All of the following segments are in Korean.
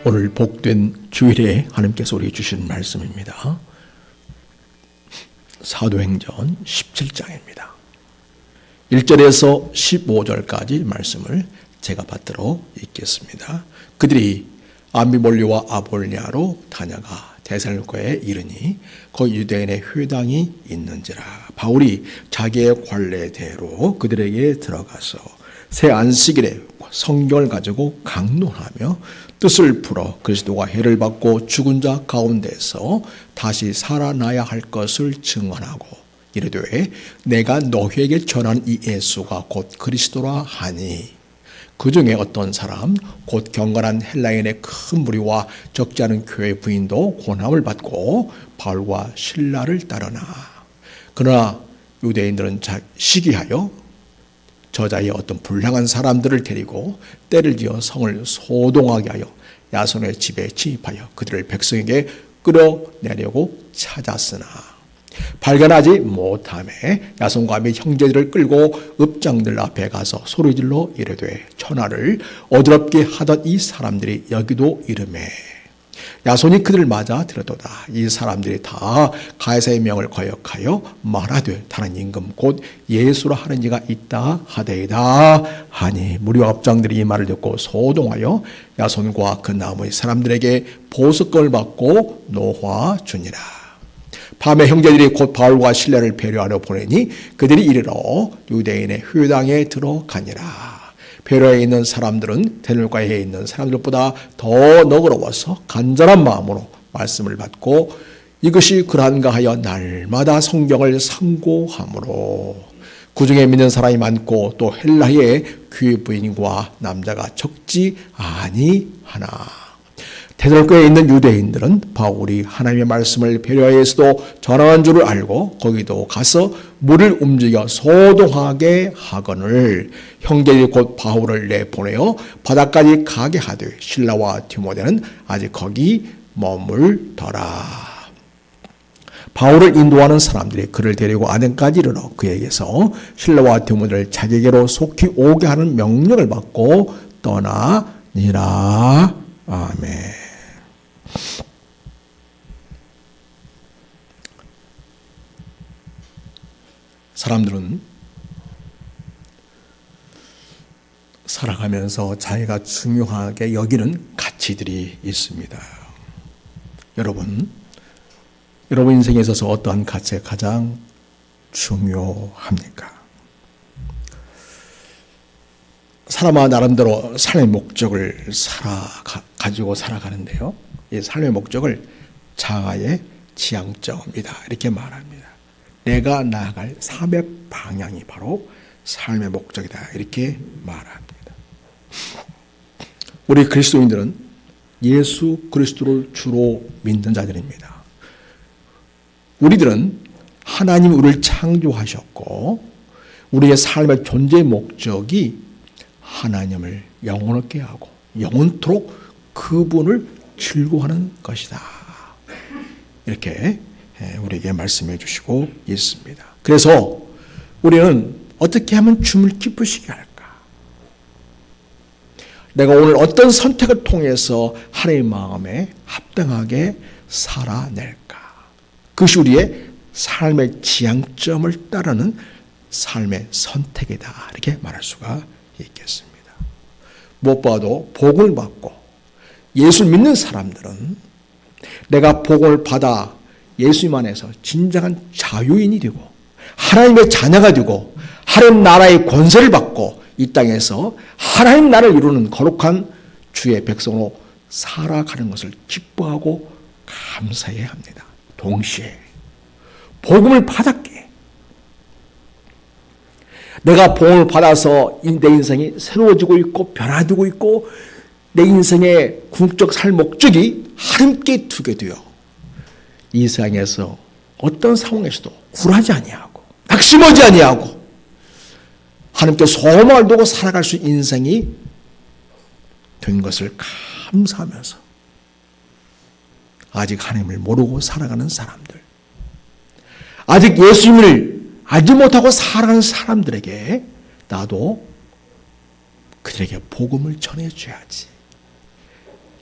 오늘 복된 주일에 하나님께서 우리에게 주신 말씀입니다. 사도행전 17장입니다. 1절에서 15절까지 말씀을 제가 받들어 읽겠습니다. 그들이 암비볼리와 아볼리아로 다녀가 데살로니가에 이르니 거기 유대인의 회당이 있는지라. 바울이 자기의 관례대로 그들에게 들어가서 새 안식일에 성경을 가지고 강론하며 뜻을 풀어 그리스도가 해를 받고 죽은 자 가운데서 다시 살아나야 할 것을 증언하고 이르되 내가 너희에게 전한 이 예수가 곧 그리스도라 하니 그 중에 어떤 사람 곧 경건한 헬라인의 큰 무리와 적지 않은 교회 부인도 고난을 받고 바울과 실라를 따르나 그러나 유대인들은 시기하여 저자의 어떤 불량한 사람들을 데리고 때를 지어 성을 소동하게 하여 야손의 집에 침입하여 그들을 백성에게 끌어내려고 찾았으나 발견하지 못하매 야손과 및 형제들을 끌고 읍장들 앞에 가서 소리질러 이르되 천하를 어지럽게 하던 이 사람들이 여기도 이르매 야손이 그들을 맞아 들었도다. 이 사람들이 다 가이사의 명을 거역하여 말하되 다른 임금 곧 예수라 하는 이가 있다 하되이다 하니 무리와 업장들이 이 말을 듣고 소동하여 야손과 그 나머지 사람들에게 보석금을 받고 놓아 주니라. 밤에 형제들이 곧 바울과 실라를 배려하러 보내니 그들이 이르러 유대인의 회당에 들어가니라. 베로에 있는 사람들은 데살로니가에 있는 사람들보다 더 너그러워서 간절한 마음으로 말씀을 받고 이것이 그러한가 하여 날마다 성경을 상고하므로 그 중에 믿는 사람이 많고 또 헬라의 귀 부인과 남자가 적지 아니하나. 데살로니가에 있는 유대인들은 바울이 하나님의 말씀을 베레아에서도 전한 줄을 알고 거기도 가서 물을 움직여 소동하게 하거늘 형제들이 곧 바울을 내보내어 바다까지 가게 하되 실라와 디모데는 아직 거기 머물더라. 바울을 인도하는 사람들이 그를 데리고 아덴까지 이르러 그에게서 실라와 디모데를 자기에게로 속히 오게 하는 명령을 받고 떠나니라. 아멘. 사람들은 살아가면서 자기가 중요하게 여기는 가치들이 있습니다. 여러분 인생에 있어서 어떠한 가치가 가장 중요합니까? 사람은 나름대로 삶의 목적을 가지고 살아가는데요. 이 삶의 목적을 자아의 지향점이다 이렇게 말합니다. 내가 나아갈 삶의 방향이 바로 삶의 목적이다 이렇게 말합니다. 우리 그리스도인들은 예수 그리스도를 주로 믿는 자들입니다. 우리들은 하나님이 우리를 창조하셨고 우리의 삶의 존재 목적이 하나님을 영원하게 하고 영원토록 그분을 즐거워하는 것이다. 이렇게 우리에게 말씀해 주시고 있습니다. 그래서 우리는 어떻게 하면 주님을 기쁘시게 할까? 내가 오늘 어떤 선택을 통해서 하나님의 마음에 합당하게 살아낼까? 그것이 우리의 삶의 지향점을 따르는 삶의 선택이다. 이렇게 말할 수가 있겠습니다. 무엇보다도 복음을 받고 예수를 믿는 사람들은 내가 복음을 받아 예수님 안에서 진정한 자유인이 되고 하나님의 자녀가 되고 하나님 나라의 권세를 받고 이 땅에서 하나님 나라를 이루는 거룩한 주의 백성으로 살아가는 것을 기뻐하고 감사해야 합니다. 동시에 복음을 받았기에 내가 복음을 받아서 내 인생이 새로워지고 있고 변화되고 있고 내 인생의 궁극적 삶 목적이 하나님께 두게 되어 이 세상에서 어떤 상황에서도 굴하지 아니하고 낙심하지 아니하고 하나님께 소망을 두고 살아갈 수 있는 인생이 된 것을 감사하면서 아직 하나님을 모르고 살아가는 사람들, 아직 예수님을 알지 못하고 살아가는 사람들에게 나도 그들에게 복음을 전해줘야지.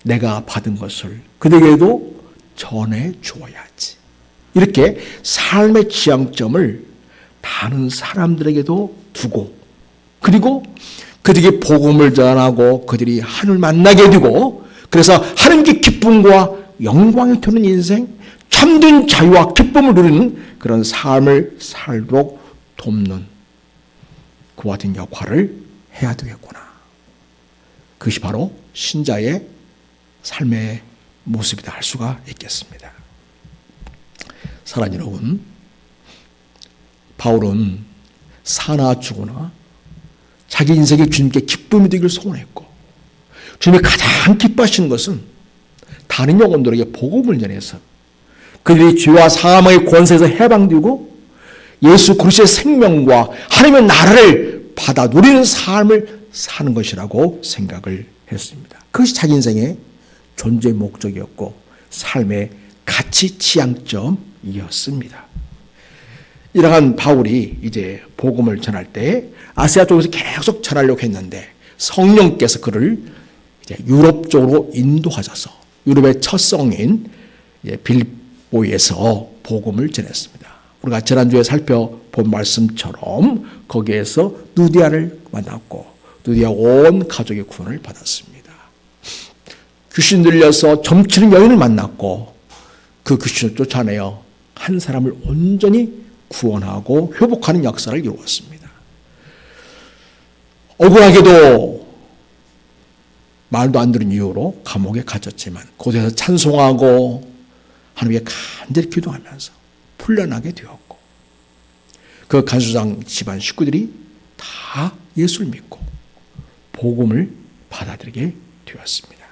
내가 받은 것을 그들에게도 전해 주어야지. 이렇게 삶의 지향점을 다른 사람들에게도 두고, 그리고 그들에게 복음을 전하고 그들이 하나님을 만나게 되고, 그래서 하나님께 기쁨과 영광이 되는 인생, 참된 자유와 기쁨을 누리는 그런 삶을 살도록 돕는 그와 같은 역할을 해야 되겠구나. 그것이 바로 신자의 삶의 모습이다 할 수가 있겠습니다. 사랑하는 여러분, 바울은 사나 죽으나 자기 인생의 주님께 기쁨이 되기를 소원했고, 주님이 가장 기뻐하시는 것은 다른 영혼들에게 복음을 전해서 그들이 죄와 사망의 권세에서 해방되고 예수 그리스도의 생명과 하나님의 나라를 받아 누리는 삶을 사는 것이라고 생각을 했습니다. 그것이 자기 인생의 존재의 목적이었고 삶의 가치 지향점이었습니다. 이러한 바울이 이제 복음을 전할 때 아시아 쪽에서 계속 전하려고 했는데 성령께서 그를 이제 유럽 쪽으로 인도하셔서 유럽의 첫 성인 빌보에서 복음을 전했습니다. 우리가 지난주에 살펴본 말씀처럼 거기에서 누디아를 만났고 누디아 온 가족의 구원을 받았습니다. 귀신 들려서 점치는 여인을 만났고 그 귀신을 쫓아내어 한 사람을 온전히 구원하고 회복하는 역사를 이루었습니다. 억울하게도 말도 안 들은 이유로 감옥에 갇혔지만 그곳에서 찬송하고 하나님께 간절히 기도하면서 풀려나게 되었고, 그 간수장 집안 식구들이 다 예수를 믿고 복음을 받아들이게 되었습니다.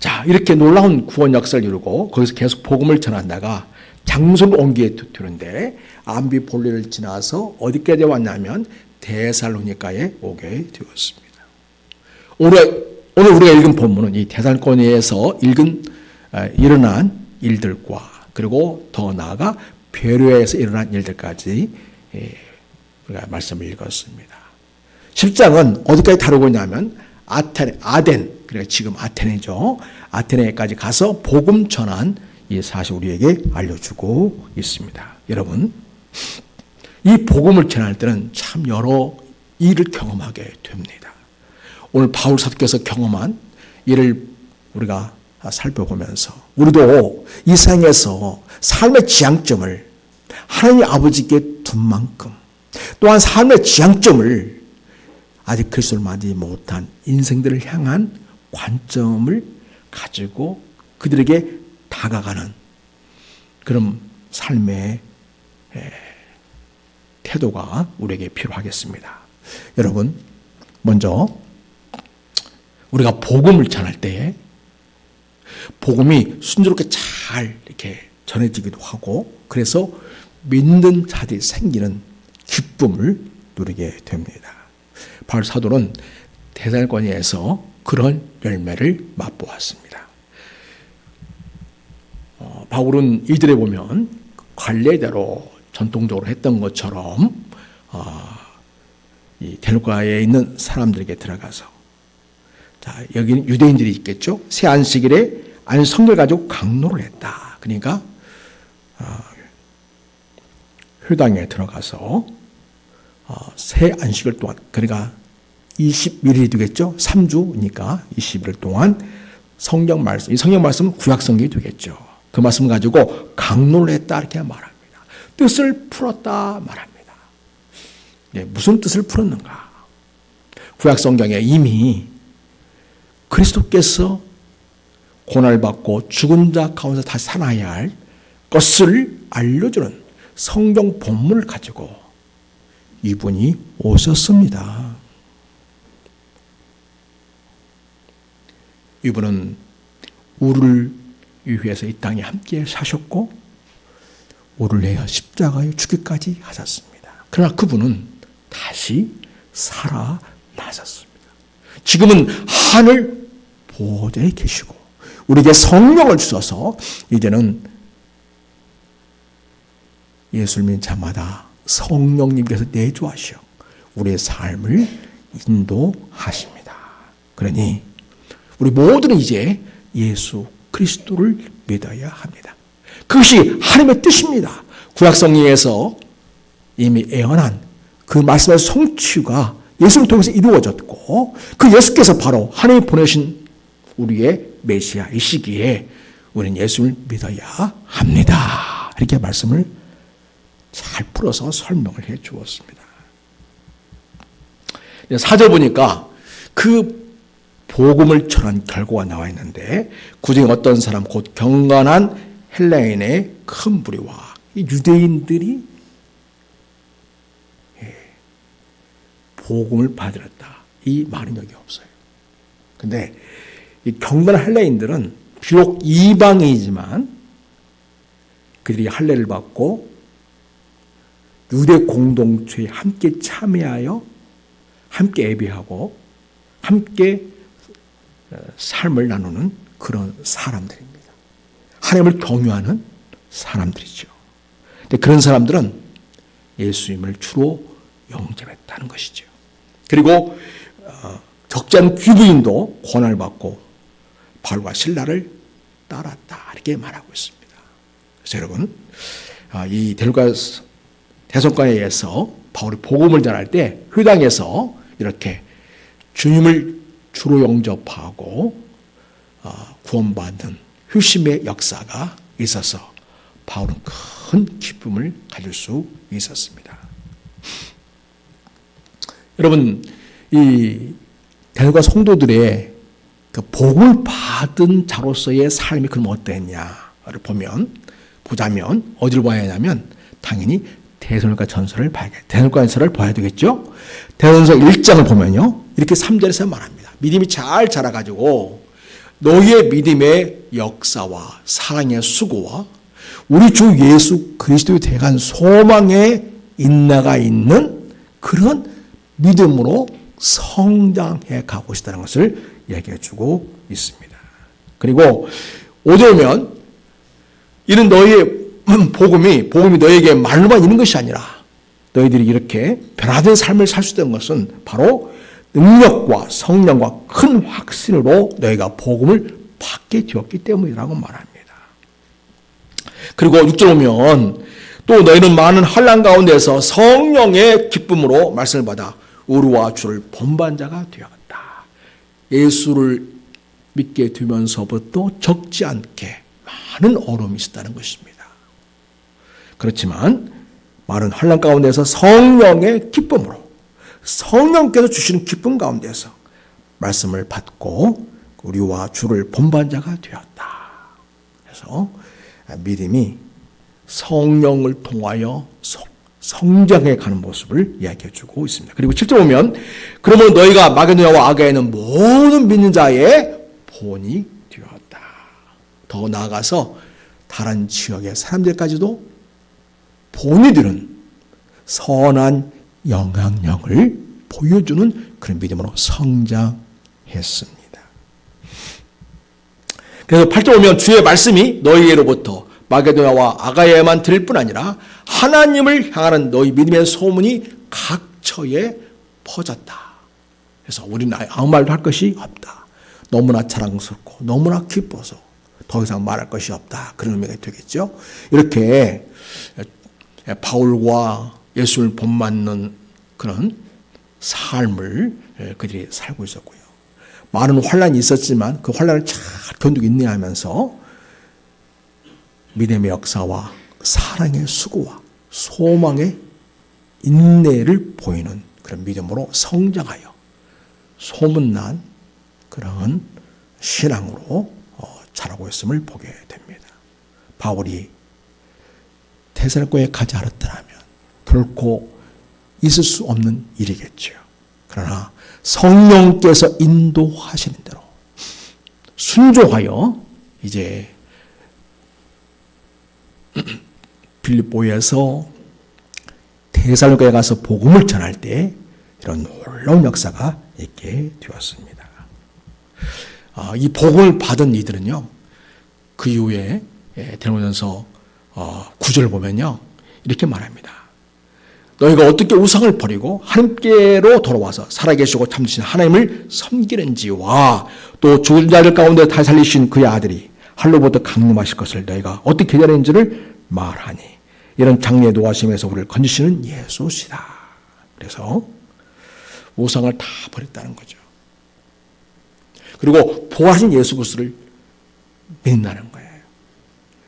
자, 이렇게 놀라운 구원 역사를 이루고 거기서 계속 복음을 전한다가 장소를 옮기게 되는데 암비볼리를 지나서 어디까지 왔냐면 데살로니가에 오게 되었습니다. 오늘 우리가 읽은 본문은 이 데살로니가에서 일어난 일들과 그리고 더 나아가 베레아에서 일어난 일들까지 우리가 말씀을 읽었습니다. 10장은 어디까지 다루고 있냐면 아덴, 그러니까 지금 아테네죠. 아테네까지 가서 복음 전한 이 사실 우리에게 알려주고 있습니다. 여러분, 이 복음을 전할 때는 참 여러 일을 경험하게 됩니다. 오늘 바울 사도께서 경험한 일을 우리가 살펴보면서 우리도 이 세상에서 삶의 지향점을 하나님 아버지께 둔 만큼 또한 삶의 지향점을 아직 그리스도를 만나지 못한 인생들을 향한 관점을 가지고 그들에게 다가가는 그런 삶의 태도가 우리에게 필요하겠습니다. 여러분, 먼저 우리가 복음을 전할 때 복음이 순조롭게 잘 이렇게 전해지기도 하고 그래서 믿는 자들이 생기는 기쁨을 누리게 됩니다. 바울 사도는 데살로니가에서 그런 열매를 맛보았습니다. 바울은 이들에 보면 관례대로 전통적으로 했던 것처럼 이 데살로니가에 있는 사람들에게 들어가서, 자, 여기는 유대인들이 있겠죠. 새 안식일에 안성결 가지고 강론을 했다. 그러니까 회당에 들어가서 새 안식일 동안, 그러니까 21일이 되겠죠. 3주니까 20일 동안 성경 말씀, 이 성경 말씀은 구약 성경이 되겠죠. 그 말씀 가지고 강론을 했다 이렇게 말합니다. 뜻을 풀었다 말합니다. 무슨 뜻을 풀었는가? 구약 성경에 이미 그리스도께서 고난을 받고 죽은 자 가운데서 다시 살아야 할 것을 알려주는 성경 본문을 가지고 이분이 오셨습니다. 이분은 우리를 위해서 이 땅에 함께 사셨고 우리를 위하여 십자가에 죽기까지 하셨습니다. 그러나 그분은 다시 살아나셨습니다. 지금은 하늘 보좌에 계시고 우리에게 성령을 주셔서 이제는 예수를 믿는 자마다 성령님께서 내주하시어 우리의 삶을 인도하십니다. 그러니 우리 모두는 이제 예수 그리스도를 믿어야 합니다. 그것이 하나님의 뜻입니다. 구약성경에서 이미 예언한 그 말씀의 성취가 예수를 통해서 이루어졌고, 그 예수께서 바로 하나님이 보내신 우리의 메시아 이 시기에 우리는 예수를 믿어야 합니다. 이렇게 말씀을 잘 풀어서 설명을 해 주었습니다. 4절 보니까 그 복음을 전한 결과가 나와 있는데, 그중에 어떤 사람 곧 경건한 헬라인의 큰 무리와 유대인들이 복음을 받으렸다. 이 말은 여기 없어요. 근데 이 경건한 헬라인들은 비록 이방인이지만 그들이 할례를 받고 유대 공동체에 함께 참여하여 함께 예배하고 함께 삶을 나누는 그런 사람들입니다. 하나님을 경유하는 사람들이죠. 근데 그런 사람들은 예수님을 주로 영접했다는 것이죠. 그리고 적지 않은 귀부인도 고난을 받고 바울과 실라를 따랐다, 이렇게 말하고 있습니다. 그래서 여러분, 이 대성관에서 바울이 복음을 전할 때 회당에서 이렇게 주님을 주로 영접하고 구원받는 휴심의 역사가 있어서 바울은 큰 기쁨을 가질 수 있었습니다. 여러분, 이 대성관 성도들의 그 복을 받은 자로서의 삶이 그럼 어땠냐를 보자면 어디를 봐야 하냐면 당연히 데살로니가 전서를 봐야 되겠죠. 데살로니가 1장을 보면요, 이렇게 3절에서 말합니다. 믿음이 잘 자라가지고 너희의 믿음의 역사와 사랑의 수고와 우리 주 예수 그리스도의 대간 소망에 인내가 있는 그런 믿음으로 성장해 가고 있다는 것을 얘기해 주고 있습니다. 그리고 5절 보면 이는 너희의 복음이 너희에게 말로만 있는 것이 아니라 너희들이 이렇게 변화된 삶을 살 수 있다는 것은 바로 능력과 성령과 큰 확신으로 너희가 복음을 받게 되었기 때문이라고 말합니다. 그리고 6절 보면 또 너희는 많은 환난 가운데서 성령의 기쁨으로 말씀을 받아 의로와 주를 본받는 자가 되었다. 예수를 믿게 되면서부터 적지 않게 많은 어려움이 있었다는 것입니다. 그렇지만 많은 환난 가운데서 성령의 기쁨으로, 성령께서 주시는 기쁨 가운데서 말씀을 받고 우리와 주를 본받는 자가 되었다. 그래서 믿음이 성령을 통하여 성장해 가는 모습을 이야기해 주고 있습니다. 그리고 7절 보면 그러면 너희가 마게도냐와 아가야는 모든 믿는 자의 본이 되었다. 더 나아가서 다른 지역의 사람들까지도 본이 되는 선한 영향력을 보여주는 그런 믿음으로 성장했습니다. 그래서 8절 보면 주의 말씀이 너희에게로부터 마게도냐와 아가야에만 들릴 뿐 아니라 하나님을 향하는 너희 믿음의 소문이 각처에 퍼졌다. 그래서 우리는 아무 말도 할 것이 없다. 너무나 자랑스럽고 너무나 기뻐서 더 이상 말할 것이 없다. 그런 의미가 되겠죠. 이렇게 바울과 예수를 본받는 그런 삶을 그들이 살고 있었고요. 많은 환난이 있었지만 그 환난을 잘 견디고 인내하면서 믿음의 역사와 사랑의 수고와 소망의 인내를 보이는 그런 믿음으로 성장하여 소문난 그런 신앙으로 자라고 있음을 보게 됩니다. 바울이 데살로니가에 가지 않았더라면 결코 있을 수 없는 일이겠죠. 그러나 성령께서 인도하시는 대로 순종하여 이제 빌립보에서 데살로니가에 가서 복음을 전할 때 이런 놀라운 역사가 있게 되었습니다. 이 복음을 받은 이들은요, 그 이후에 데살로니가서 9절을 보면요, 이렇게 말합니다. 너희가 어떻게 우상을 버리고 하나님께로 돌아와서 살아계시고 참되신 하나님을 섬기는지와 또 죽은 자들 가운데 다시 살리신 그의 아들이 하늘로부터 강림하실 것을 너희가 어떻게 기다리는지를 말하니 이런 장래의 노하심에서 우리를 건지시는 예수시다. 그래서 우상을 다 버렸다는 거죠. 그리고 부활하신 예수 그리스도를 믿는다는 거예요.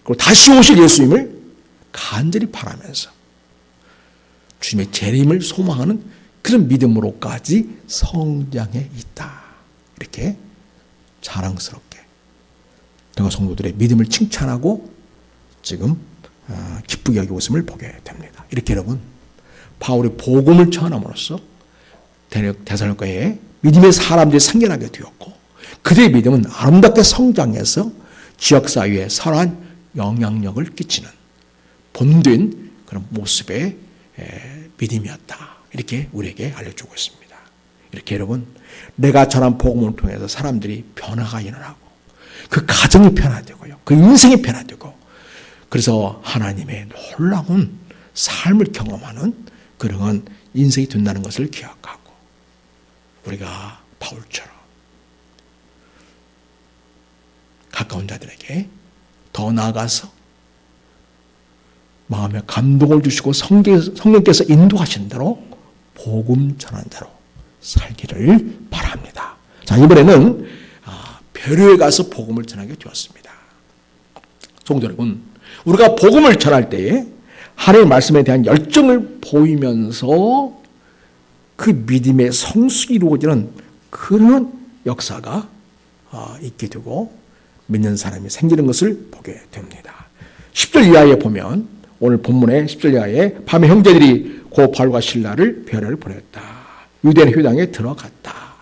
그리고 다시 오실 예수님을 간절히 바라면서 주님의 재림을 소망하는 그런 믿음으로까지 성장해 있다. 이렇게 자랑스럽게 내가 성도들의 믿음을 칭찬하고 지금 기쁘게 여기고 있음을 보게 됩니다. 이렇게 여러분 바울이 복음을 전함으로써 데살로니가에 믿음의 사람들이 생겨나게 되었고 그들의 믿음은 아름답게 성장해서 지역사회에 선한 영향력을 끼치는 본된 그런 모습의 믿음이었다. 이렇게 우리에게 알려주고 있습니다. 이렇게 여러분 내가 전한 복음을 통해서 사람들이 변화가 일어나고 그 가정이 변화되고요. 그 인생이 변화되고 그래서 하나님의 놀라운 삶을 경험하는 그런 인생이 된다는 것을 기억하고 우리가 바울처럼 가까운 자들에게 더 나아가서 마음에 감동을 주시고 성령께서 인도하신 대로 복음 전하는 대로 살기를 바랍니다. 자, 이번에는 베로에 가서 복음을 전하게 되었습니다. 성도 여러분, 우리가 복음을 전할 때에 하나님의 말씀에 대한 열정을 보이면서 그 믿음의 성숙이 이루어지는 그런 역사가 있게 되고 믿는 사람이 생기는 것을 보게 됩니다. 10절 이하에 보면 오늘 본문의 10절 이하에 밤에 형제들이 고 바울과 실라를 베로를 보냈다. 유대인 회당에 들어갔다.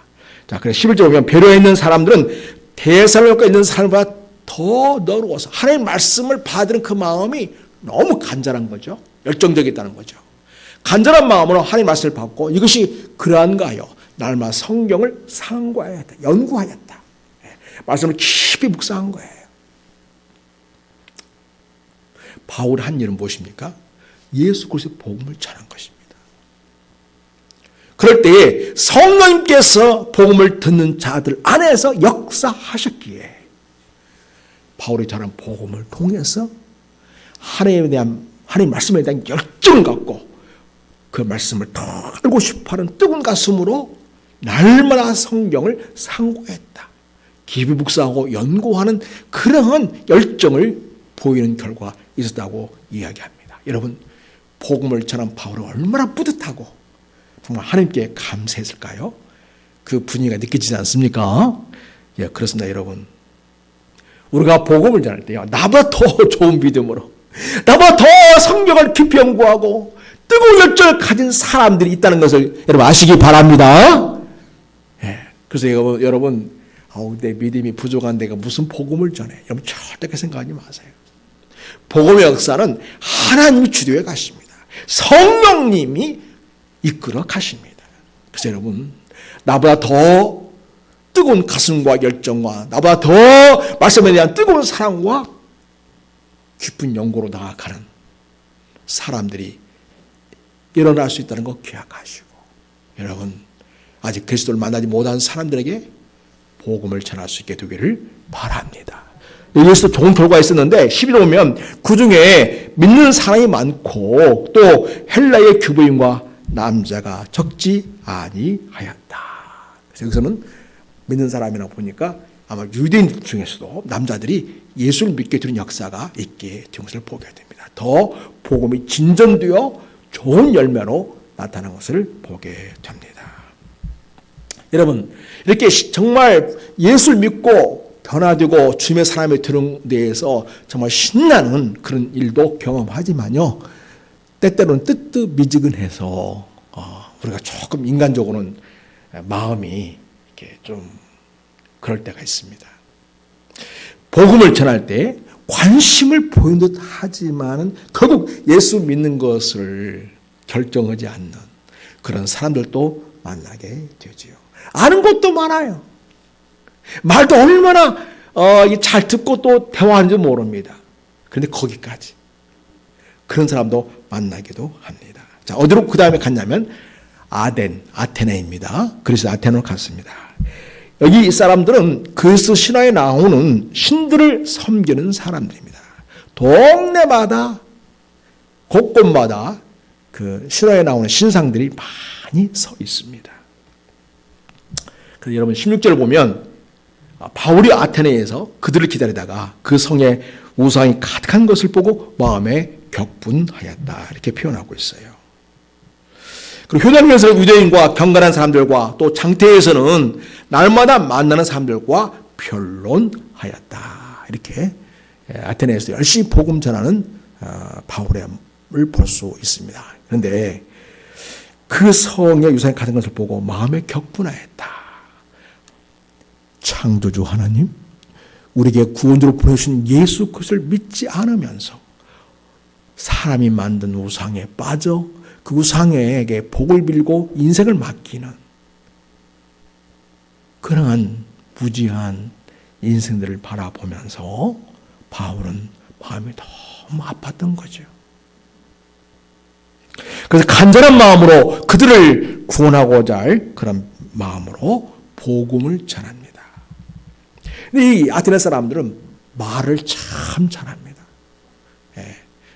자, 그래서 11절 보면 베로에 있는 사람들은 데살로니가에 있는 사람보다 더 너그러워서 하나님의 말씀을 받은 그 마음이 너무 간절한 거죠. 열정적이었다는 거죠. 간절한 마음으로 하나님의 말씀을 받고 이것이 그러한가 하여 날마다 성경을 상고하였다. 연구하였다. 말씀을 깊이 묵상한 거예요. 바울이 한 일은 무엇입니까? 예수 그리스도의 복음을 전한 것입니다. 그럴 때에 성령님께서 복음을 듣는 자들 안에서 역사하셨기에 바울이 전한 복음을 통해서 하나님 말씀에 대한 열정을 갖고 그 말씀을 더 알고 싶어하는 뜨거운 가슴으로 날마다 성경을 상고했다. 깊이 묵상하고 연구하는 그러한 열정을 보이는 결과가 있었다고 이야기합니다. 여러분, 복음을 전한 바울은 얼마나 뿌듯하고 정말 하나님께 감사했을까요? 그 분위기가 느껴지지 않습니까? 예, 그렇습니다, 여러분. 우리가 복음을 전할 때요, 나보다 더 좋은 믿음으로, 나보다 더 성경을 깊이 연구하고 뜨거운 열정을 가진 사람들이 있다는 것을 여러분 아시기 바랍니다. 예, 그래서 여러분, 내 믿음이 부족한 내가 무슨 복음을 전해? 여러분 절대 그렇게 생각하지 마세요. 복음의 역사는 하나님이 주도해 가십니다. 성령님이 이끌어 가십니다. 그래서 여러분, 나보다 더 뜨거운 가슴과 열정과 나보다 더 말씀에 대한 뜨거운 사랑과 깊은 연구로 나아가는 사람들이 일어날 수 있다는 거 기억하시고, 여러분 아직 그리스도를 만나지 못한 사람들에게 복음을 전할 수 있게 되기를 바랍니다. 여기서 좋은 결과가 있었는데 11절 보면 그 중에 믿는 사람이 많고 또 헬라의 규보인과 남자가 적지 아니하였다. 그래서 여기서는 믿는 사람이라고 보니까 아마 유대인 중에서도 남자들이 예수를 믿게 되는 역사가 있게 된 것을 보게 됩니다. 더 복음이 진전되어 좋은 열매로 나타난 것을 보게 됩니다. 여러분, 이렇게 정말 예수를 믿고 변화되고 주님의 사람이 되는 데에서 정말 신나는 그런 일도 경험하지만요, 때때로는 뜨뜻미지근해서 우리가 조금 인간적으로는 마음이 이렇게 좀 그럴 때가 있습니다. 복음을 전할 때 관심을 보이는 듯 하지만은 결국 예수 믿는 것을 결정하지 않는 그런 사람들도 만나게 되지요. 아는 것도 많아요. 말도 얼마나 잘 듣고 또 대화하는지 모릅니다. 그런데 거기까지 그런 사람도 만나기도 합니다. 자, 어디로 그 다음에 갔냐면 아테네입니다. 그래서 아테네로 갔습니다. 여기 이 사람들은 그리스 신화에 나오는 신들을 섬기는 사람들입니다. 동네마다 곳곳마다 그 신화에 나오는 신상들이 많이 서 있습니다. 그래서 여러분 16절을 보면 바울이 아테네에서 그들을 기다리다가 그 성에 우상이 가득한 것을 보고 마음에 격분하였다 이렇게 표현하고 있어요. 그리고 효단에서는 유대인과 경건한 사람들과 또 장태에서는 날마다 만나는 사람들과 변론하였다 이렇게 아테네에서 열심히 복음 전하는 바울을 볼 수 있습니다. 그런데 그 성에 유상이 가득한 것을 보고 마음에 격분하였다. 창조주 하나님, 우리에게 구원주로 보내주신 예수 그리스도를 믿지 않으면서 사람이 만든 우상에 빠져 그 우상에게 복을 빌고 인생을 맡기는 그러한 무지한 인생들을 바라보면서 바울은 마음이 너무 아팠던 거죠. 그래서 간절한 마음으로 그들을 구원하고자 할 그런 마음으로 복음을 전합니다. 이 아테네 사람들은 말을 참 잘합니다.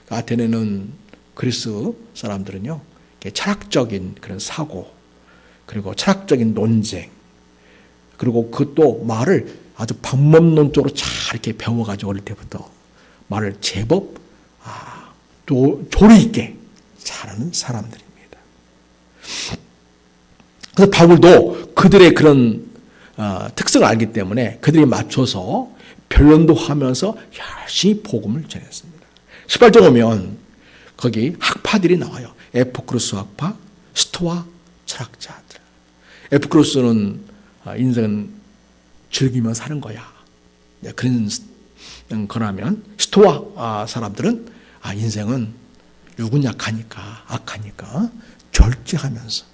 아테네는 그리스 사람들은요, 철학적인 그런 사고, 그리고 철학적인 논쟁, 그리고 그것도 말을 아주 방법론적으로 잘 이렇게 배워가지고 어릴 때부터 말을 제법 또 조리 있게 잘하는 사람들입니다. 그래서 바울도 그들의 그런 특성을 알기 때문에 그들이 맞춰서 변론도 하면서 열심히 복음을 전했습니다. 18절 오면 거기 학파들이 나와요. 에피쿠로스 학파, 스토아 철학자들. 에피쿠로스는 인생은 즐기며 사는 거야. 그런 거라면 스토아 사람들은 인생은 육은 약하니까 악하니까 절제하면서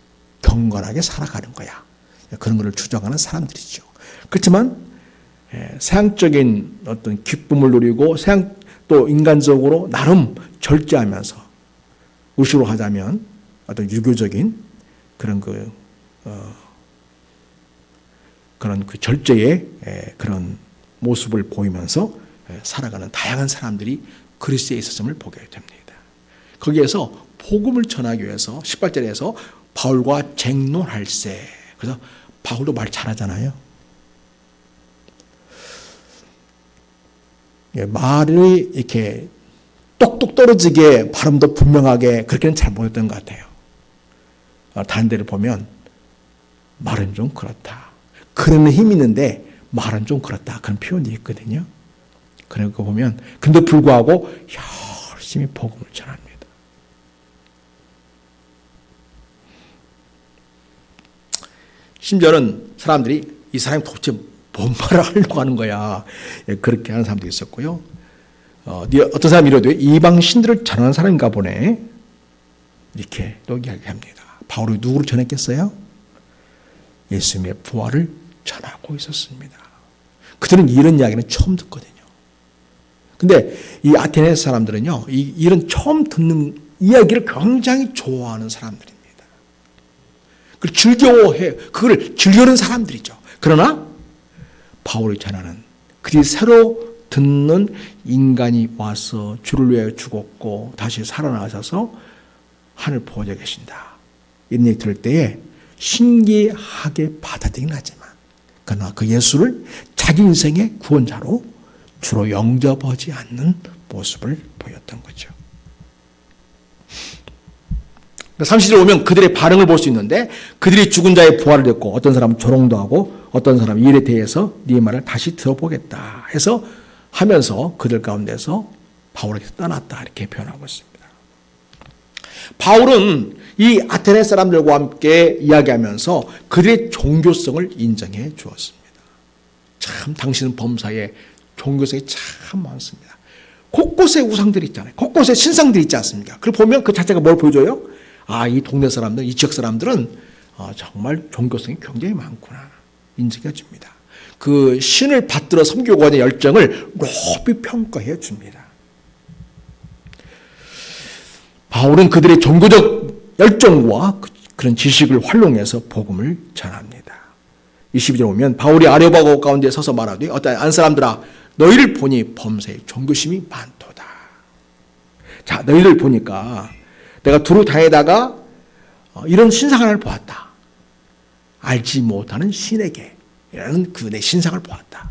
경건하게 살아가는 거야. 그런 것을 주장하는 사람들이죠. 그렇지만 세상적인 어떤 기쁨을 누리고 또 인간적으로 나름 절제하면서 의식으로 하자면 어떤 유교적인 그런 그런 그 절제의 그런 모습을 보이면서 살아가는 다양한 사람들이 그리스도에 있었음을 보게 됩니다. 거기에서 복음을 전하기 위해서 18절에서 바울과 쟁론할세. 그래서 바울도 말 잘하잖아요. 말이 이렇게 똑똑 떨어지게 발음도 분명하게 그렇게는 잘 못했던 것 같아요. 다른 데를 보면 말은 좀 그렇다. 그러는 힘이 있는데 말은 좀 그렇다. 그런 표현이 있거든요. 그런 거 보면 근데 불구하고 열심히 복음을 전합니다. 심지어는 사람들이 이 사람이 도대체 뭔 말을 하려고 하는 거야. 그렇게 하는 사람도 있었고요. 어떤 사람이 이러되 이방 신들을 전하는 사람인가 보네. 이렇게 또 이야기합니다. 바울이 누구를 전했겠어요? 예수님의 부활을 전하고 있었습니다. 그들은 이런 이야기는 처음 듣거든요. 근데 이 아테네 사람들은요, 이런 처음 듣는 이야기를 굉장히 좋아하는 사람들입니다. 그걸 즐겨해, 그걸 즐겨하는 사람들이죠. 그러나 바울이 전하는 그들이 새로 듣는 인간이 와서 주를 위하여 죽었고 다시 살아나셔서 하늘 보좌에 계신다. 이런 얘기 들을 때에 신기하게 받아들이긴 하지만 그러나 그 예수를 자기 인생의 구원자로 주로 영접하지 않는 모습을 보였던 거죠. 30절 오면 그들의 반응을 볼 수 있는데 그들이 죽은 자의 부활을 듣고 어떤 사람은 조롱도 하고 어떤 사람은 이 일에 대해서 네 말을 다시 들어보겠다 해서 하면서 그들 가운데서 바울에게서 떠났다 이렇게 표현하고 있습니다. 바울은 이 아테네 사람들과 함께 이야기하면서 그들의 종교성을 인정해 주었습니다. 참 당신은 범사에 종교성이 참 많습니다. 곳곳에 우상들이 있잖아요. 곳곳에 신상들이 있지 않습니까? 그걸 보면 그 자체가 뭘 보여줘요? 이 동네 사람들, 이 지역 사람들은 정말 종교성이 굉장히 많구나 인정해 줍니다. 그 신을 받들어 섬기고 하는 열정을 높이 평가해 줍니다. 바울은 그들의 종교적 열정과 그런 지식을 활용해서 복음을 전합니다. 22절 보면 바울이 아레오바고 가운데 서서 말하되 어떤 안 사람들아 너희를 보니 범사에 종교심이 많도다. 자, 너희를 보니까 내가 두루 다니다가 이런 신상 하나를 보았다. 알지 못하는 신에게라는 그 내 신상을 보았다.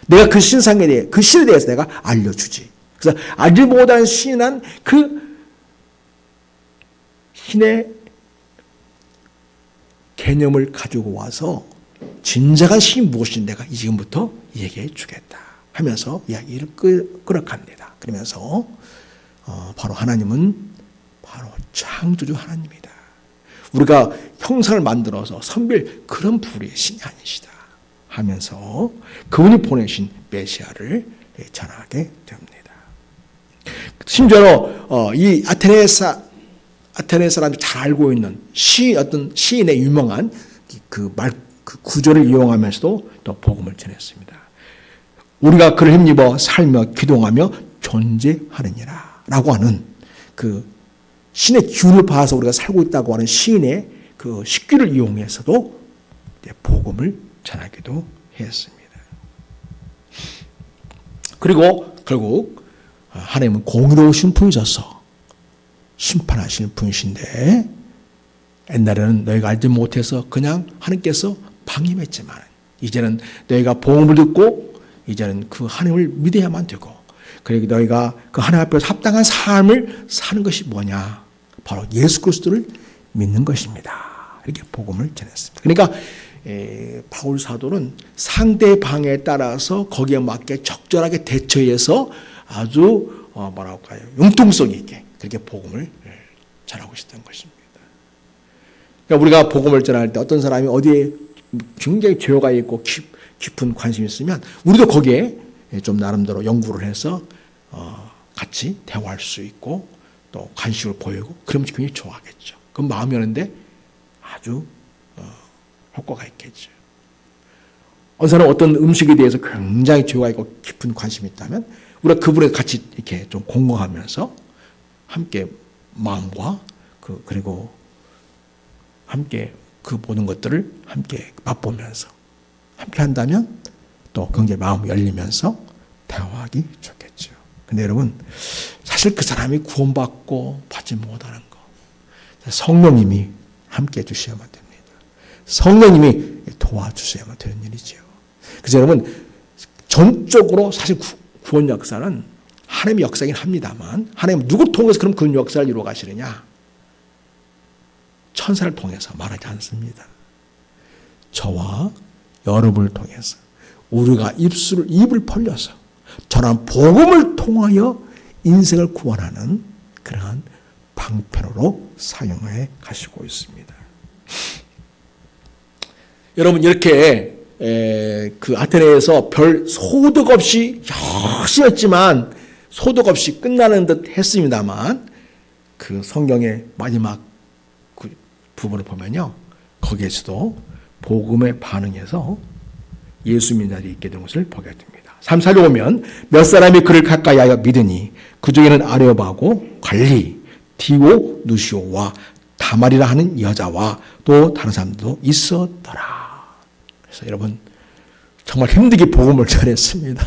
내가 그 신상에 대해 그 신에 대해서 내가 알려주지. 그래서 알지 못하는 신은 그 신의 개념을 가지고 와서 진정한 신이 무엇인지 내가 지금부터 얘기해 주겠다 하면서 이야기를 끌어갑니다. 그러면서 바로 하나님은 바로 창조주 하나님이다. 우리가 형상을 만들어서 선별 그런 부류의 신이 아니시다 하면서 그분이 보내신 메시아를 전하게 됩니다. 심지어 이 아테네 사람이 잘 알고 있는 어떤 시인의 유명한 그 구절을 이용하면서도 또 복음을 전했습니다. 우리가 그를 힘입어 살며 기동하며 존재하느니라 라고 하는 그 신의 기운을 받아서 우리가 살고 있다고 하는 시인의 그 식규를 이용해서도 복음을 전하기도 했습니다. 그리고 결국 하나님은 공의로우신 분이셔서 심판하시는 분이신데 옛날에는 너희가 알지 못해서 그냥 하나님께서 방임했지만 이제는 너희가 복음을 듣고 이제는 그 하나님을 믿어야만 되고 그리고 너희가 그 하나님 앞에서 합당한 삶을 사는 것이 뭐냐? 바로 예수 그리스도를 믿는 것입니다. 이렇게 복음을 전했습니다. 그러니까 바울 사도는 상대방에 따라서 거기에 맞게 적절하게 대처해서 아주 뭐랄까요? 융통성 있게 그렇게 복음을 전하고 있었던 것입니다. 그러니까 우리가 복음을 전할 때 어떤 사람이 어디에 굉장히 죄가 있고 깊은 관심이 있으면 우리도 거기에 좀 나름대로 연구를 해서 같이 대화할 수 있고 또 관심을 보이고 그러면 굉장히 좋아하겠죠. 그럼 마음이 오는데 아주 효과가 있겠죠. 어느 사람은 어떤 음식에 대해서 굉장히 죄가 있고 깊은 관심이 있다면 우리가 그분에 같이 이렇게 좀 공감하면서 함께 마음과 그리고 함께 그 모든 것들을 함께 맛보면서 함께 한다면 또 굉장히 마음이 열리면서 대화하기 좋겠죠. 근데 여러분 사실 그 사람이 구원받고 받지 못하는 거 성령님이 함께 해주셔야만 됩니다. 성령님이 도와주셔야만 되는 일이죠. 그래서 여러분 전적으로 사실 구원 역사는 하나님의 역사이긴 합니다만 하나님 누구 통해서 그럼 그 역사를 이루어 가시느냐? 천사를 통해서 말하지 않습니다. 저와 여러분을 통해서 우리가 입을 벌려서 전한 복음을 통하여 인생을 구원하는 그러한 방편으로 사용해 가시고 있습니다. 여러분 이렇게 그 아테네에서 별 소득 없이 열심히 했지만 소득 없이 끝나는 듯 했습니다만 그 성경의 마지막 그 부분을 보면요. 거기에서도 복음에 반응해서 예수 믿는 자들이 있게 된 것을 보게 됩니다. 3절에 보면 몇 사람이 그를 가까이하여 믿으니 그 중에는 아레오바고 관리, 디오, 누시오와 다말이라 하는 여자와 또 다른 사람들도 있었더라. 그래서 여러분 정말 힘들게 복음을 전했습니다.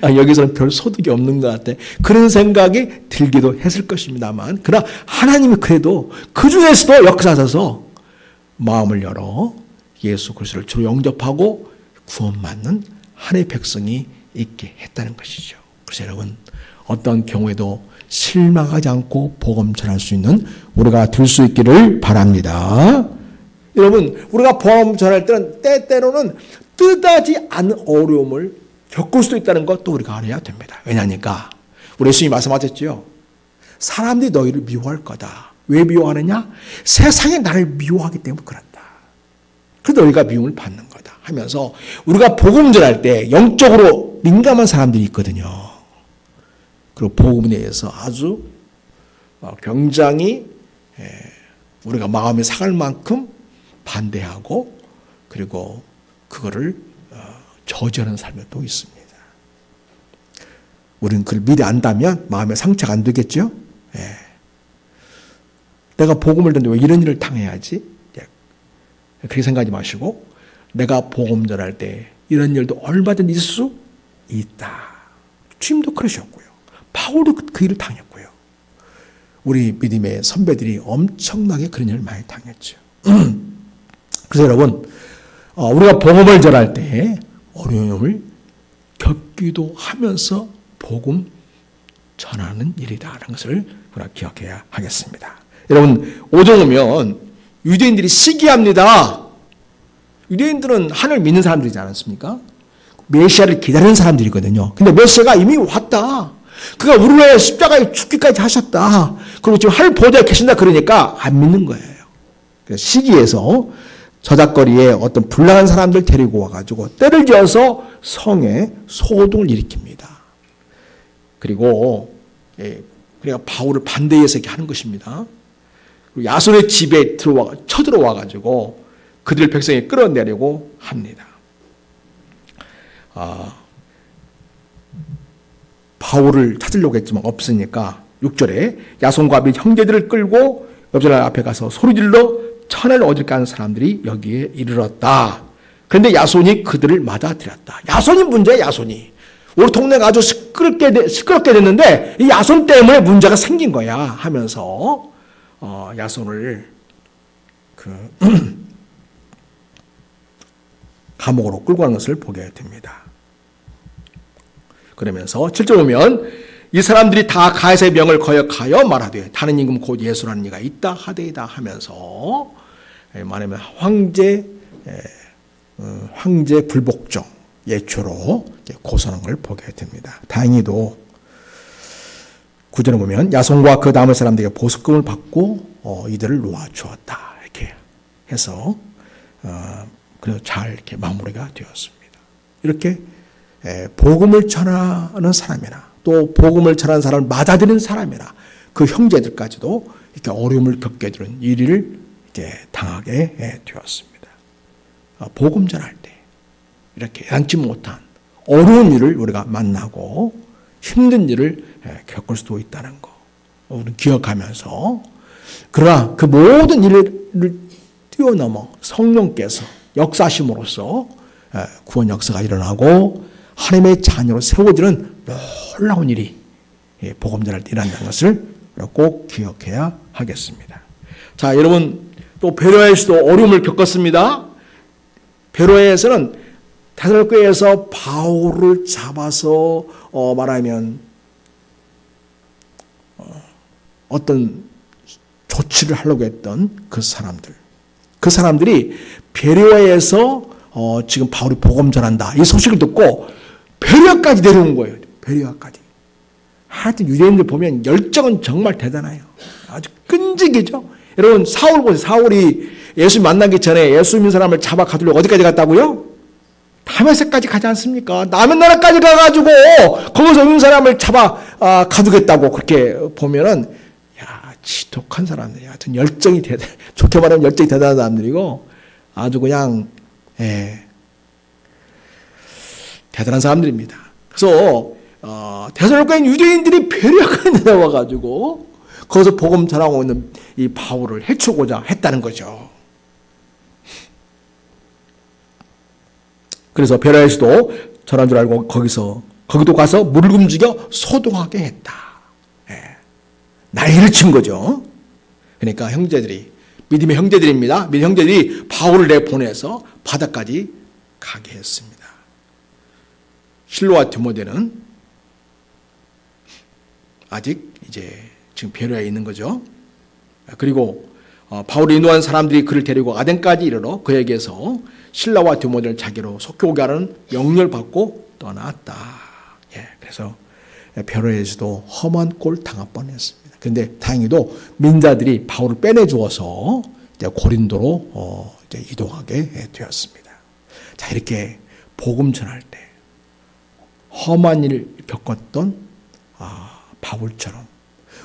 여기서는 별 소득이 없는 것 같아. 그런 생각이 들기도 했을 것입니다만 그러나 하나님이 그래도 그 중에서도 역사하셔서 마음을 열어 예수 그리스도를 주로 영접하고 구원받는 하나님의 백성이 있게 했다는 것이죠. 그래서 여러분 어떤 경우에도 실망하지 않고 복음 전할 수 있는 우리가 될 수 있기를 바랍니다. 여러분 우리가 복음 전할 때는 때때로는 뜻하지 않은 어려움을 겪을 수도 있다는 것도 우리가 알아야 됩니다. 왜냐니까 우리 예수님이 말씀하셨죠. 사람들이 너희를 미워할 거다. 왜 미워하느냐? 세상이 나를 미워하기 때문에 그렇다. 그래서 너희가 미움을 받는 거다 하면서 우리가 복음 전할 때 영적으로 민감한 사람들이 있거든요. 그리고 복음에 대해서 아주 굉장히 우리가 마음이 상할 만큼 반대하고 그리고 그거를 저지하는 사람이 또 있습니다. 우리는 그걸 미리 안다면 마음에 상처가 안 되겠죠? 내가 복음을 듣는데 왜 이런 일을 당해야지? 그렇게 생각하지 마시고 내가 복음 전할 때 이런 일도 얼마든지 있을 수 있다. 주님도 그러셨고요. 바울도 그 일을 당했고요. 우리 믿음의 선배들이 엄청나게 그런 일을 많이 당했죠. 그래서 여러분, 우리가 복음을 전할 때 어려움을 겪기도 하면서 복음 전하는 일이다라는 것을 우리가 기억해야 하겠습니다. 여러분, 5장 오면 유대인들이 시기합니다. 유대인들은 하나님을 믿는 사람들이지 않았습니까? 메시아를 기다리는 사람들이거든요. 근데 메시아가 이미 왔다. 그가 우리를 위해 십자가에 죽기까지 하셨다. 그리고 지금 하늘 보좌에 계신다 그러니까 안 믿는 거예요. 그래서 시기에서 저작거리에 어떤 불량한 사람들 데리고 와가지고 때를 지어서 성에 소동을 일으킵니다. 그리고 그러니까 바울을 반대해서 이렇게 하는 것입니다. 그리고 야손의 집에 쳐들어와가지고 그들 백성에 끌어내려고 합니다. 바울을 찾으려고 했지만 없으니까 6절에 야손과 및 형제들을 끌고 옆사람 앞에 가서 소리질러 천을 얻을까 하는 사람들이 여기에 이르렀다. 그런데 야손이 그들을 맞아들였다. 야손이 문제야, 야손이. 우리 동네가 아주 시끄럽게 됐는데 이 야손 때문에 문제가 생긴 거야 하면서 야손을 감옥으로 끌고 가는 것을 보게 됩니다. 그러면서 7절 보면 이 사람들이 다 가이사의 명을 거역하여 말하되 다른 임금 곧 예수라는 이가 있다 하되이다 하면서 말하면 황제 불복종 예초로 고소하는 걸 보게 됩니다. 다행히도 9절에 보면 야손과 그 남은 사람들에게 보석금을 받고 이들을 놓아주었다 이렇게 해서 그래서 잘 이렇게 마무리가 되었습니다. 이렇게 복음을 전하는 사람이나 또 복음을 전하는 사람을 맞아들이는 사람이나 그 형제들까지도 이렇게 어려움을 겪게 되는 일을 이제 당하게 되었습니다. 복음 전할 때 이렇게 예상치 못한 어려운 일을 우리가 만나고 힘든 일을 겪을 수도 있다는 거 우리는 기억하면서 그러나 그 모든 일을 뛰어넘어 성령께서 역사심으로써 구원 역사가 일어나고 하나님의 자녀로 세워지는 놀라운 일이 복음 전할 때 일어난다는 것을 꼭 기억해야 하겠습니다. 자, 여러분 또 베로야에서도 어려움을 겪었습니다. 베로야에서는 데살로니가에서 바울을 잡아서 말하면 어떤 조치를 하려고 했던 그 사람들이 베로야에서 지금 바울이 복음 전한다 이 소식을 듣고 베로야까지 내려온 거예요. 베로야까지. 하여튼 유대인들 보면 열정은 정말 대단해요. 아주 끈질기죠. 여러분 사울 보세요. 사울이 예수 만나기 전에 예수 믿는 사람을 잡아 가두려고 어디까지 갔다고요? 다메섹까지 가지 않습니까? 남의 나라까지 가가지고 거기서 있는 사람을 잡아 가두겠다고 그렇게 보면은 야 지독한 사람들이 하여튼 열정이 좋게 말하면 열정이 대단한 사람들이고 아주 그냥 대단한 사람들입니다. 그래서 데살로니가인 유대인들이 베레아까지 내려와가지고 거기서 복음 전하고 있는 이 바울을 해치고자 했다는 거죠. 그래서 베레아에서도 전한 줄 알고 거기도 가서 물을 움직여 소동하게 했다. 난리를 친 거죠. 그러니까 형제들이 믿음의 형제들입니다. 믿음의 형제들이 바울을 내보내서 바다까지 가게 했습니다. 실로와 디모데는 아직 이제 지금 베레아에 있는 거죠. 그리고 바울이 인도한 사람들이 그를 데리고 아덴까지 이르러 그에게서 실라와 디모데를 자기로 속히 하는 명령을 받고 떠났다. 그래서 베레아에서도 험한 꼴 당할 뻔했습니다. 그런데 다행히도 민자들이 바울을 빼내주어서 이제 고린도로 이제 이동하게 되었습니다. 자, 이렇게 복음 전할 때 험한 일을 겪었던 바울처럼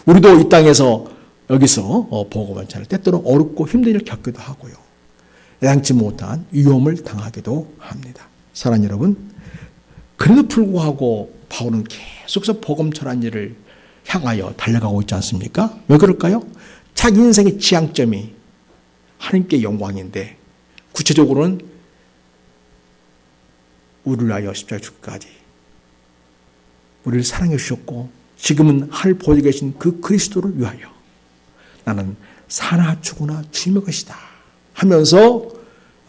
우리도 이 땅에서 여기서 복음을 전할 때 때로 어렵고 힘든 일을 겪기도 하고요. 예상치 못한 위험을 당하기도 합니다. 사랑하는 여러분, 그래도 불구하고 바울은 계속해서 복음 전한 일을 향하여 달려가고 있지 않습니까? 왜 그럴까요? 자기 인생의 지향점이 하나님께 영광인데 구체적으로는 우리를 위하여 십자가에 죽기까지 우리를 사랑해 주셨고 지금은 하늘 보좌에 계신 그 그리스도를 위하여 나는 사나 죽으나 주님의 것이다 하면서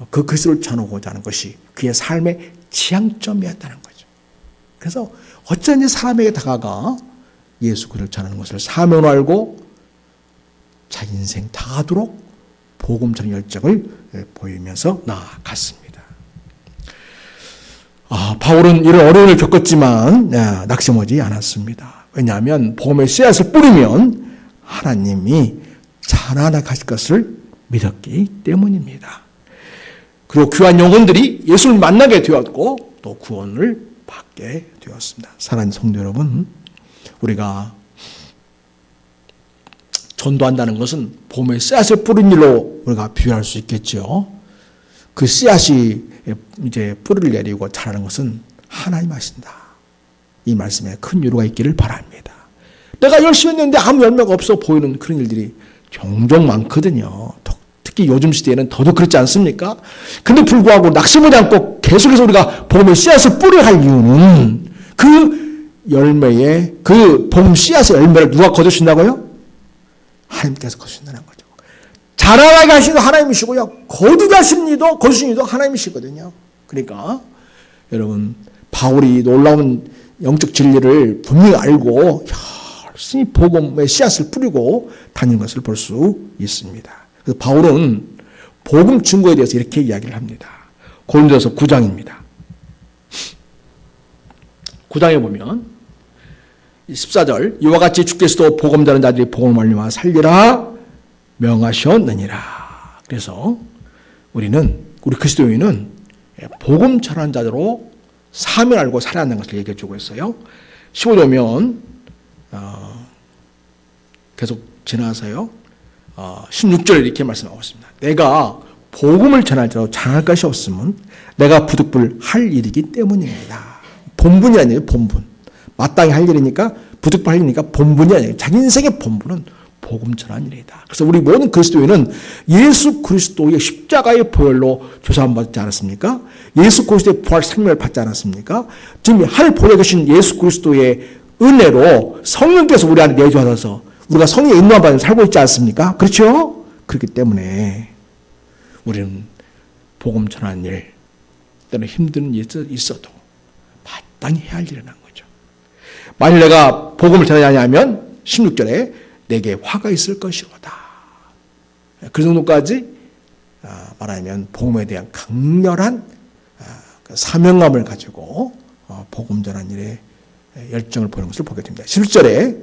그 그리스도를 전하고자 하는 것이 그의 삶의 지향점이었다는 거죠. 그래서 어쩐지 사람에게 다가가 예수 그리스도를 전하는 것을 사명으로 알고 자기 인생 다하도록 복음 전의 열정을 보이면서 나아갔습니다. 바울은 이런 어려움을 겪었지만 낙심하지 않았습니다. 왜냐하면 복음의 씨앗을 뿌리면 하나님이 자라나 가실 것을 믿었기 때문입니다. 그리고 귀한 영혼들이 예수를 만나게 되었고 또 구원을 받게 되었습니다. 사랑하는 성도 여러분, 우리가 전도한다는 것은 복음의 씨앗을 뿌린 일로 우리가 비유할 수 있겠죠. 그 씨앗이 이제 뿌리를 내리고 자라는 것은 하나님 하신다. 이 말씀에 큰 유로가 있기를 바랍니다. 내가 열심히 했는데 아무 열매가 없어 보이는 그런 일들이 종종 많거든요. 특히 요즘 시대에는 더더욱 그렇지 않습니까? 근데 불구하고 낙심하지 않고 계속해서 우리가 복음의 씨앗을 뿌려야 할 이유는 그 열매의 그 복음 씨앗의 열매를 누가 거두신다고요? 하나님께서 거두신다는 거죠. 자라나게 하시는 하나님이시고요. 거두게 하시는 이도 거두시는 이도 하나님이시거든요. 그러니까 여러분 바울이 놀라운 영적 진리를 분명히 알고 열심히 복음의 씨앗을 뿌리고 다니는 것을 볼 수 있습니다. 그래서 바울은 복음 증거에 대해서 이렇게 이야기를 합니다. 고린도서 9장입니다. 9장에 보면 14절 이와 같이 주께서도 복음 전하는 자들이 복음을 말미암아 살리라 명하셨느니라. 그래서 우리 그리스도인은 복음 전하는 자로 사명을 알고 살아야 한다는 것을 얘기해 주고 있어요. 15절 보면 계속 지나서요. 16절에 이렇게 말씀하고 있습니다. 내가 복음을 전할 자로 장할 것이 없으면 내가 부득불 할 일이기 때문입니다. 본분이 아니에요. 본분. 마땅히 할 일이니까 부득불 할 일이니까 본분이 아니에요. 자기 인생의 본분은 복음 전하는 일이다. 그래서 우리 모든 그리스도인은 예수 그리스도의 십자가의 보혈로 조사함 받지 않았습니까? 예수 그리스도의 부활 생명을 받지 않았습니까? 지금 하늘 보좌에 계신 예수 그리스도의 은혜로 성령께서 우리 안에 내주하셔서 우리가 성령의 인도함 받으며 살고 있지 않습니까? 그렇죠? 그렇기 때문에 우리는 복음 전하는 일, 때는 힘든 일이 있어도 마땅히 해야 할 일이라는 거죠. 만일 내가 복음을 전하지 않으면 16절에 내게 화가 있을 것이로다. 그 정도까지 말하면 복음에 대한 강렬한 사명감을 가지고 복음 전하는 일에 열정을 보이는 것을 보게 됩니다. 17절에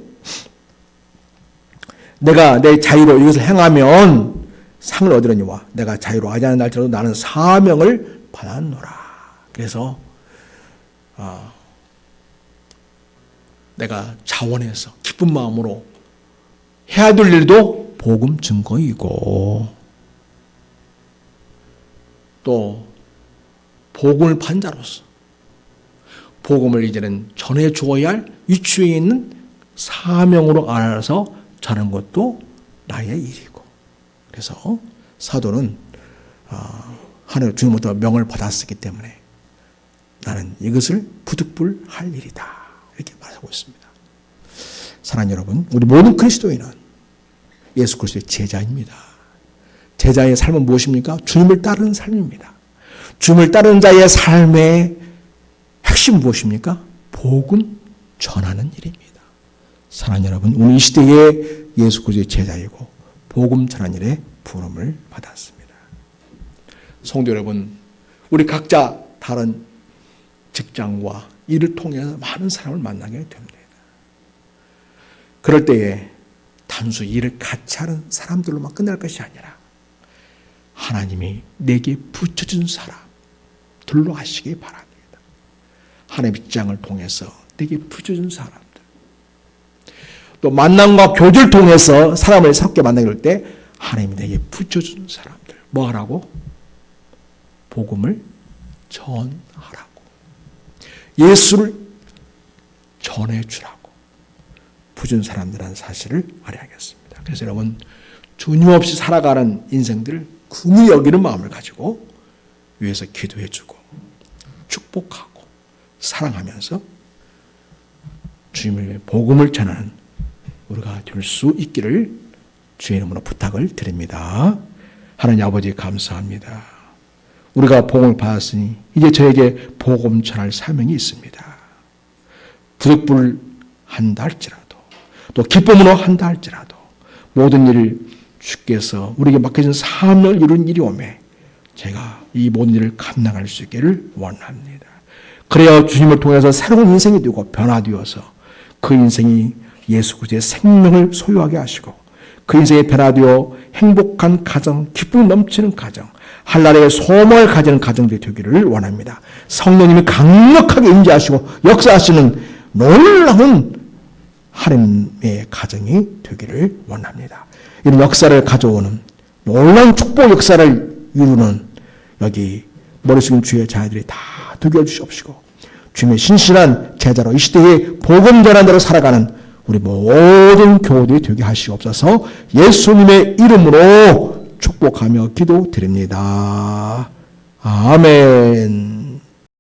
내가 내 자유로 이것을 행하면 상을 얻으려니와 내가 자유로 하지 않은 날짜라도 나는 사명을 받았노라. 그래서 내가 자원해서 기쁜 마음으로 해야 될 일도 복음 증거이고 또 복음을 판자로서 복음을 이제는 전해 주어야 할 위치에 있는 사명으로 알아서 자는 것도 나의 일이고 그래서 사도는 하나님 주님부터 명을 받았기 때문에 나는 이것을 부득불 할 일이다 이렇게 말하고 있습니다. 사랑하는 여러분, 우리 모든 그리스도인은 예수 그리스도의 제자입니다. 제자의 삶은 무엇입니까? 주님을 따르는 삶입니다. 주님을 따르는 자의 삶의 핵심 무엇입니까? 복음 전하는 일입니다. 사랑하는 여러분, 우리 이 시대에 예수 그리스도의 제자이고 복음 전하는 일에 부름을 받았습니다. 성도 여러분, 우리 각자 다른 직장과 일을 통해서 많은 사람을 만나게 됩니다. 그럴 때에 단수 일을 같이 하는 사람들로만 끝날 것이 아니라 하나님이 내게 붙여준 사람들로 하시기 바랍니다. 하나님의 직장을 통해서 내게 붙여준 사람들 또 만남과 교제를 통해서 사람을 새롭게 만나게 될 때 하나님이 내게 붙여준 사람들 뭐 하라고? 복음을 전하라고 예수를 전해주라고 부준 사람들이라는 사실을 알아야겠습니다. 그래서 여러분 주님 없이 살아가는 인생들 긍휼히 여기는 마음을 가지고 위해서 기도해주고 축복하고 사랑하면서 주님의 복음을 전하는 우리가 될 수 있기를 주의 이름으로 부탁을 드립니다. 하나님 아버지 감사합니다. 우리가 복음을 받았으니 이제 저에게 복음 전할 사명이 있습니다. 부득불 한다 할지라도 또 기쁨으로 한다 할지라도 모든 일을 주께서 우리에게 맡겨진 사명을 이룬 일이 오매 제가 이 모든 일을 감당할 수 있기를 원합니다. 그래야 주님을 통해서 새로운 인생이 되고 변화되어서 그 인생이 예수 그리스도의 생명을 소유하게 하시고 그 인생이 변화되어 행복한 가정, 기쁨 넘치는 가정, 한나라의 소망을 가지는 가정들이 되기를 원합니다. 성령님이 강력하게 임재하시고 역사하시는 놀라운 하나님의 가정이 되기를 원합니다. 이런 역사를 가져오는 놀라운 축복 역사를 이루는 여기 머리 숙인 주의 자녀들이 다 되게 해주시옵시고 주님의 신실한 제자로 이 시대에 복음 전한 대로 살아가는 우리 모든 교우들이 되게 하시옵소서. 예수님의 이름으로 축복하며 기도드립니다. 아멘.